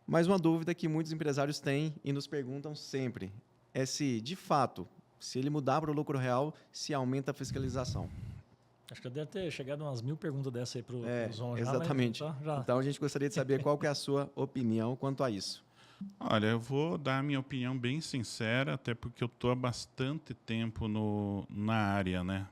Mas uma dúvida que muitos empresários têm e nos perguntam sempre é se, de fato, se ele mudar para o lucro real, se aumenta a fiscalização. Acho que eu deve ter chegado umas 1000 perguntas dessa aí para o João já. Exatamente. Mas, já. Então, a gente gostaria de saber qual que é a sua opinião quanto a isso. Olha, eu vou dar a minha opinião bem sincera, até porque eu estou há bastante tempo na área, né?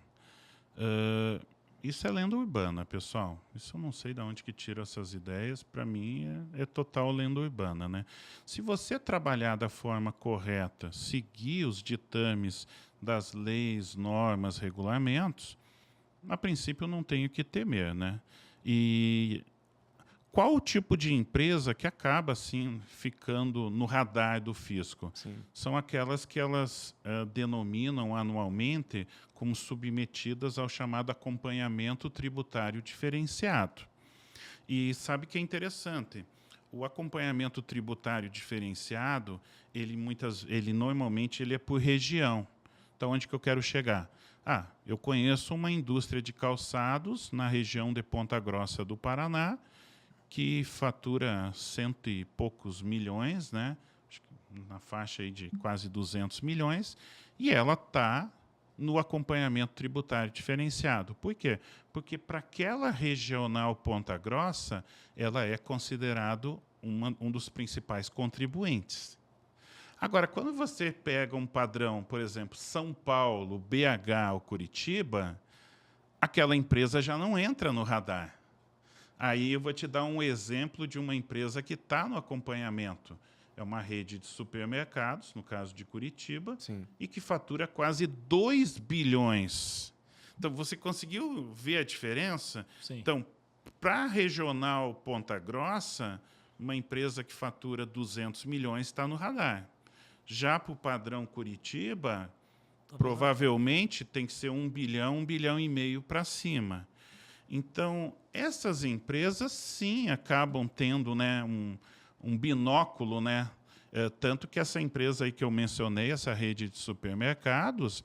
Isso é lenda urbana, pessoal. Isso eu não sei de onde que tira essas ideias. Para mim, é total lenda urbana, né? Se você trabalhar da forma correta, seguir os ditames das leis, normas, regulamentos, a princípio não tenho que temer, né? E qual o tipo de empresa que acaba assim ficando no radar do fisco? Sim. São aquelas que elas denominam anualmente como submetidas ao chamado acompanhamento tributário diferenciado. E sabe que é interessante? O acompanhamento tributário diferenciado, ele normalmente é por região. Então, onde que eu quero chegar? Eu conheço uma indústria de calçados na região de Ponta Grossa do Paraná, que fatura 100 e poucos milhões, né? Acho que na faixa aí de quase 200 milhões, e ela está no acompanhamento tributário diferenciado. Por quê? Porque para aquela regional Ponta Grossa, ela é considerado um dos principais contribuintes. Agora, quando você pega um padrão, por exemplo, São Paulo, BH ou Curitiba, aquela empresa já não entra no radar. Aí eu vou te dar um exemplo de uma empresa que está no acompanhamento. É uma rede de supermercados, no caso de Curitiba, Sim. e que fatura quase 2 bilhões. Então, você conseguiu ver a diferença? Sim. Então, para a regional Ponta Grossa, uma empresa que fatura 200 milhões está no radar. Já para o padrão Curitiba, provavelmente tem que ser 1 bilhão e meio para cima. Então, essas empresas, sim, acabam tendo, né, um binóculo, né? Tanto que essa empresa aí que eu mencionei, essa rede de supermercados,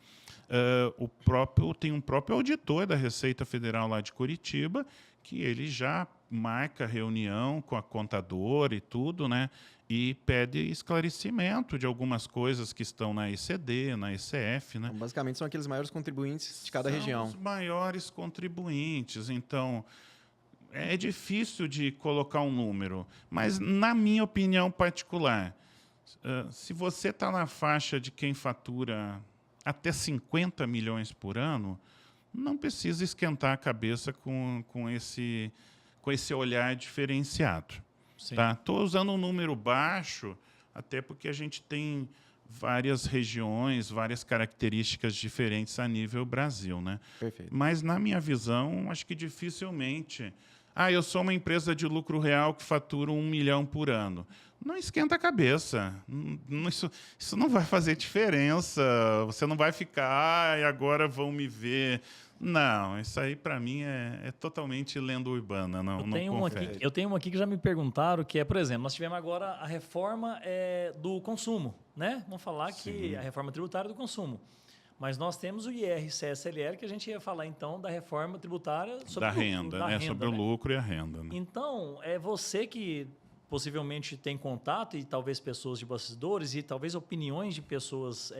tem um próprio auditor da Receita Federal lá de Curitiba, que ele já marca reunião com a contadora e tudo, né? E pede esclarecimento de algumas coisas que estão na ECD, na ECF, né? Então, basicamente, são aqueles maiores contribuintes de cada região. São os maiores contribuintes. Então, é difícil de colocar um número. Mas, na minha opinião particular, se você está na faixa de quem fatura até 50 milhões por ano, não precisa esquentar a cabeça com esse olhar diferenciado. Estou usando um número baixo, até porque a gente tem várias regiões, várias características diferentes a nível Brasil, né? Perfeito. Mas, na minha visão, acho que dificilmente... eu sou uma empresa de lucro real que fatura 1 milhão por ano. Não esquenta a cabeça. Isso não vai fazer diferença. Você não vai ficar, e agora vão me ver. Não, isso aí, para mim, é totalmente lenda urbana. Não confere. Eu tenho uma aqui que já me perguntaram, que é, por exemplo, nós tivemos agora a reforma do consumo, né? Vamos falar que a reforma tributária do consumo. Mas nós temos o IR-CSLL, que a gente ia falar, então, da reforma tributária sobre da renda, né? Sobre o lucro e a renda. Né? Então, é você que possivelmente tem contato, e talvez pessoas de bastidores, e talvez opiniões de pessoas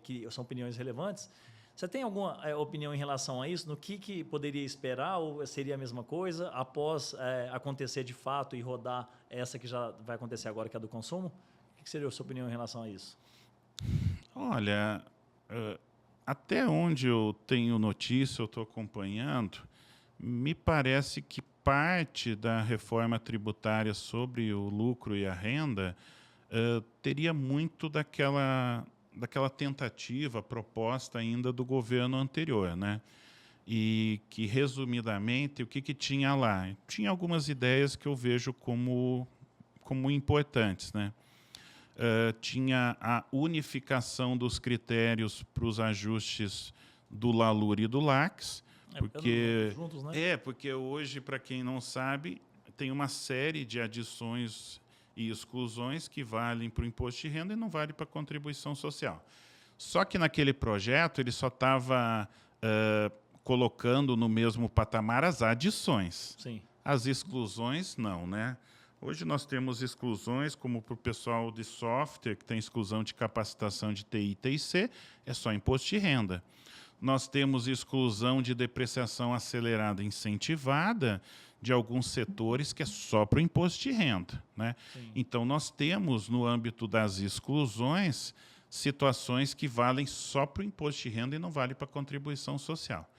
que são opiniões relevantes. Você tem alguma opinião em relação a isso? No que poderia esperar? Ou seria a mesma coisa após acontecer de fato e rodar essa que já vai acontecer agora, que é a do consumo? O que seria a sua opinião em relação a isso? Olha... até onde eu tenho notícia, eu estou acompanhando, me parece que parte da reforma tributária sobre o lucro e a renda teria muito daquela tentativa proposta ainda do governo anterior, né? E que, resumidamente, o que tinha lá? Tinha algumas ideias que eu vejo como importantes, né? Tinha a unificação dos critérios para os ajustes do LALUR e do LACS, porque juntos, né? Porque hoje, para quem não sabe, tem uma série de adições e exclusões que valem para o imposto de renda e não vale para a contribuição social. Só que naquele projeto ele só estava colocando no mesmo patamar as adições. Sim. As exclusões não, né? Hoje nós temos exclusões, como para o pessoal de software, que tem exclusão de capacitação de TI e TIC, é só imposto de renda. Nós temos exclusão de depreciação acelerada incentivada de alguns setores, que é só para o imposto de renda, né? Então, nós temos, no âmbito das exclusões, situações que valem só para o imposto de renda e não vale para a contribuição social.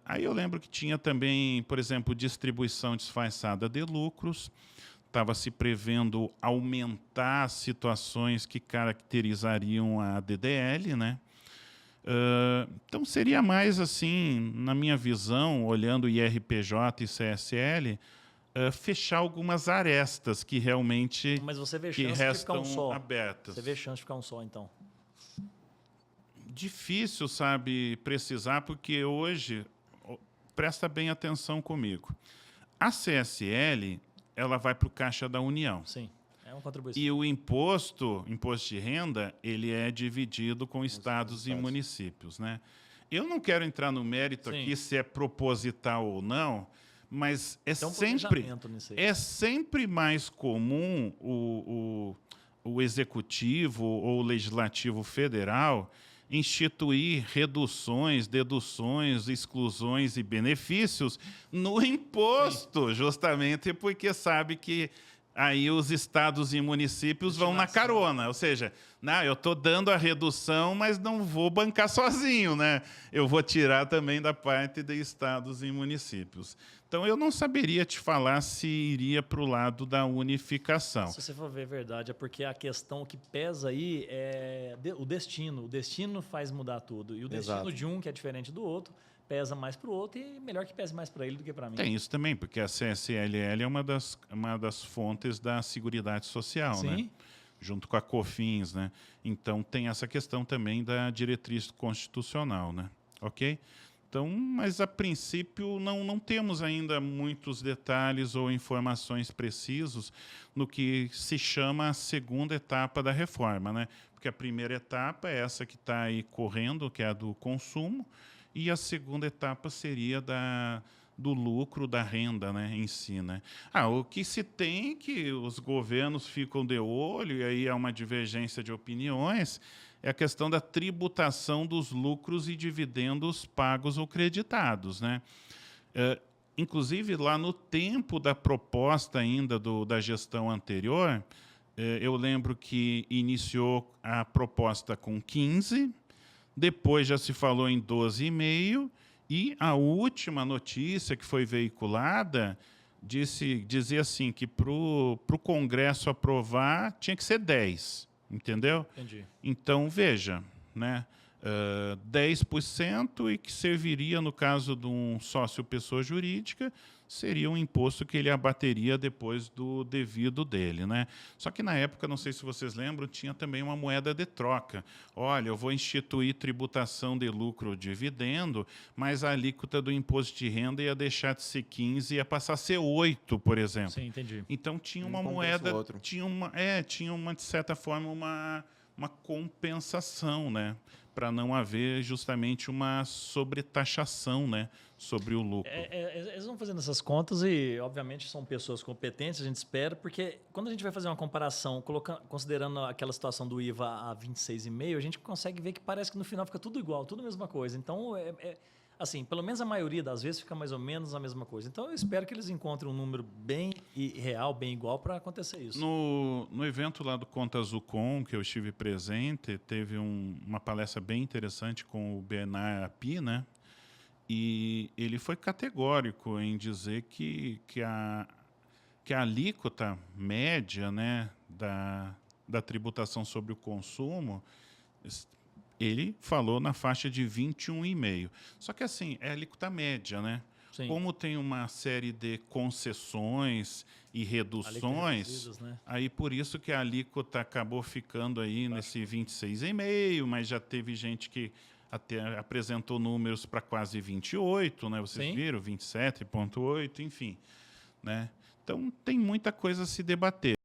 Aí eu lembro que tinha também, por exemplo, distribuição disfarçada de lucros, estava se prevendo aumentar as situações que caracterizariam a DDL, né? Então, seria mais assim, na minha visão, olhando IRPJ e CSL, fechar algumas arestas que realmente Mas você vê que chance de ficar um restam só. abertas. Você vê chance de ficar um só, então. Difícil, sabe, precisar, porque hoje, presta bem atenção comigo, a CSL, ela vai para o Caixa da União. Sim, é uma contribuição. E o imposto de renda, ele é dividido com estados e municípios, né? Eu não quero entrar no mérito aqui se é proposital ou não, mas é sempre mais comum o executivo ou o legislativo federal instituir reduções, deduções, exclusões e benefícios no imposto, justamente porque sabe que aí os estados e municípios vão na carona, ou seja, não, eu estou dando a redução, mas não vou bancar sozinho, né? Eu vou tirar também da parte de estados e municípios. Então, eu não saberia te falar se iria para o lado da unificação. Se você for ver a verdade, é porque a questão que pesa aí é o destino. O destino faz mudar tudo. E o destino de um, que é diferente do outro, pesa mais para o outro e melhor que pese mais para ele do que para mim. Tem isso também, porque a CSLL é uma das fontes da Seguridade Social, né? Junto com a COFINS, né? Então, tem essa questão também da diretriz constitucional, né? Ok? Então, mas a princípio não temos ainda muitos detalhes ou informações precisos no que se chama a segunda etapa da reforma, né? Porque a primeira etapa é essa que está aí correndo, que é a do consumo, e a segunda etapa seria do lucro, da renda, né, em si, né? O que se tem que os governos ficam de olho, e aí há uma divergência de opiniões, é a questão da tributação dos lucros e dividendos pagos ou creditados, né? Inclusive, lá no tempo da proposta ainda da gestão anterior, eu lembro que iniciou a proposta com 15%, depois já se falou em 12,5%, e a última notícia que foi veiculada dizia assim que para o Congresso aprovar tinha que ser 10%, entendeu? Entendi. Então, veja, né? 10% e que serviria, no caso de um sócio pessoa jurídica, seria um imposto que ele abateria depois do devido dele, né? Só que na época, não sei se vocês lembram, tinha também uma moeda de troca. Olha, eu vou instituir tributação de lucro ou dividendo, mas a alíquota do imposto de renda ia deixar de ser 15%, ia passar a ser 8%, por exemplo. Sim, entendi. Então tinha uma moeda, tinha uma, de certa forma, uma compensação, né? Para não haver justamente uma sobretaxação, né, sobre o lucro. Eles vão fazendo essas contas e, obviamente, são pessoas competentes, a gente espera, porque quando a gente vai fazer uma comparação, considerando aquela situação do IVA a 26,5%, a gente consegue ver que parece que no final fica tudo igual, tudo a mesma coisa. Então, assim, pelo menos a maioria das vezes fica mais ou menos a mesma coisa. Então, eu espero que eles encontrem um número bem real, bem igual para acontecer isso. No evento lá do Conta Zucom, que eu estive presente, teve uma palestra bem interessante com o Bernard Api, né? E ele foi categórico em dizer que a alíquota média, né, da tributação sobre o consumo, ele falou na faixa de 21,5%. Só que, assim, é a alíquota média, né? Sim. Como tem uma série de concessões e reduções, né? Aí por isso que a alíquota acabou ficando aí nesse 26,5%, mas já teve gente que até apresentou números para quase 28%, né? Vocês viram? 27,8%, enfim, né? Então, tem muita coisa a se debater.